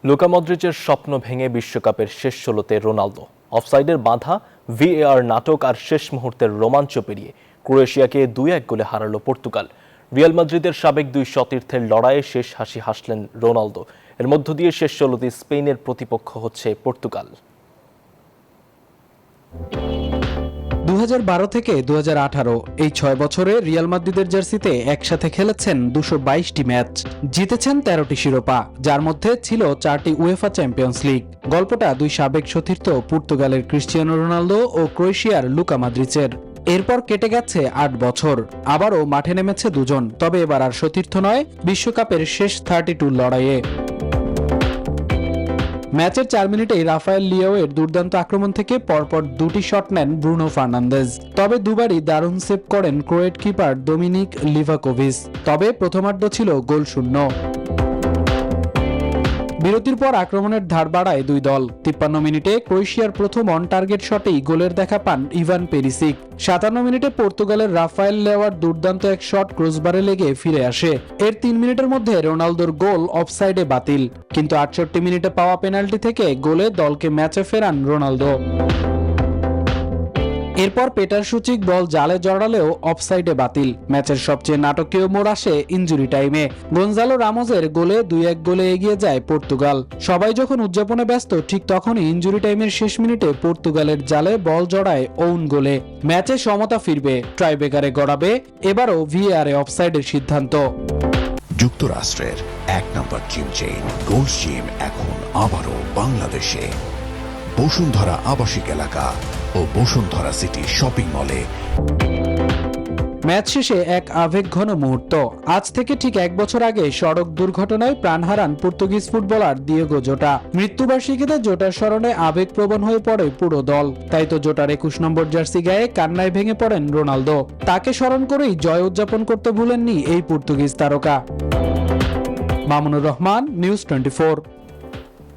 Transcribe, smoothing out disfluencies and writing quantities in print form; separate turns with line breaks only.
Luka মদ্রিচের স্বপ্ন ভেঙে বিশ্বকাপের শেষ ১৬তে রোনালদো। অফসাইডের বাধা, ভিএআর নাটক আর শেষ মুহূর্তের রোমাঞ্চ পেরিয়ে ক্রোয়েশিয়াকে ২-১ গোলে হারালো পর্তুগাল। রিয়াল মাদ্রিদের সাবেক দুই সতীর্থের লড়াইয়ে শেষ হাসি হাসলেন রোনালদো। এর মধ্য দিয়ে শেষ ১৬তে স্পেনের প্রতিপক্ষ হচ্ছে পর্তুগাল।
২০১২ থেকে ২০১৮ এই ৬ বছরে রিয়াল মাদ্রিদের জার্সিতে একসাথে খেলেছেন ২২২টি ম্যাচ, জিতেছেন ১৩টি শিরোপা, যার মধ্যে ছিল ৪টি উয়েফা চ্যাম্পিয়ন্স লিগ। গল্পটা দুই সাবেক সতীর্থ পর্তুগালের ক্রিস্টিয়ানো রোনালদো ও ক্রোয়েশিয়ার লুকা মদ্রিচের। এরপর কেটে গেছে ৮ বছর, আবারও মাঠে নেমেছে দুজন, তবে এবার আর সতীর্থ নয়, বিশ্বকাপের শেষ 32 লড়াইয়ে। ম্যাচের ৪ মিনিটেই রাফায়েল লিয়াওয়ের দুর্দান্ত আক্রমণ থেকে পরপর দুটি শট নেন ব্রুনো ফার্নান্দেজ, তবে দুবারই দারুণ সেভ করেন ক্রোয়েট কিপার ডোমিনিক লিভাকোভিচ। তবে প্রথমার্ধ ছিল গোলশূন্য। বিরতির পর আক্রমণের ধার বাড়ায় দুই দল। ৫৩ মিনিটে ক্রোয়েশিয়ার প্রথম অন টার্গেট শটেই গোলের দেখা পান ইভান পেরিসিক। ৫৭ মিনিটে পর্তুগালের রাফায়েল লিয়াওয়ার দুর্দান্ত এক শট ক্রসবারে লেগে ফিরে আসে। এর ৩ মিনিটের মধ্যে রোনালদোর গোল অফসাইডে বাতিল, কিন্তু ৬৮ মিনিটে পাওয়া পেনাল্টি থেকে গোলে দলকে ম্যাচে ফেরান রোনালদো। এরপর পেটার সুচিক বল জালে জড়ালেও অফসাইডে বাতিল। ম্যাচের সবচেয়ে নাটকীয় মোড় আসে ইনজুরি টাইমে। গনজালো রামোসের গোলে ২-১ গোলে এগিয়ে যায় পর্তুগাল। সবাই যখন উদযাপনে ব্যস্ত, ঠিক তখনই ইনজুরি টাইমের শেষ মিনিটে পর্তুগালের জালে বল জড়ায় ওউন গোলে। ম্যাচে সমতা ফিরবে, ট্রাইব্রেকারে গড়াবে, এবারও ভিএআরে অফসাইডের সিদ্ধান্ত।
যুক্তরাষ্ট্রের ১ নম্বর জিম চেইন গোল্ড জিম এখন আবারও বাংলাদেশে। বসুন্ধরা আবাসিক এলাকা ও বসুন্ধরা সিটি শপিং মলে।
ম্যাচ শেষে এক আবেগঘন মুহূর্ত। আজ থেকে ঠিক ১ বছর আগে সড়ক দুর্ঘটনায় প্রাণ হারান পর্তুগিজ ফুটবলার দিয়েগো জোটা। মৃত্যুবার্ষিকীতে জোটার স্মরণে আবেগপ্রবণ হয়ে পড়ে পুরো দল। তাই তো জোটার ২১ নম্বর জার্সি গায়ে কান্নায় ভেঙে পড়েন রোনালদো। তাকে স্মরণ করেই জয় উদযাপন করতে ভুলেননি এই পর্তুগিজ তারকা। মামুনুর রহমান, নিউজ 24।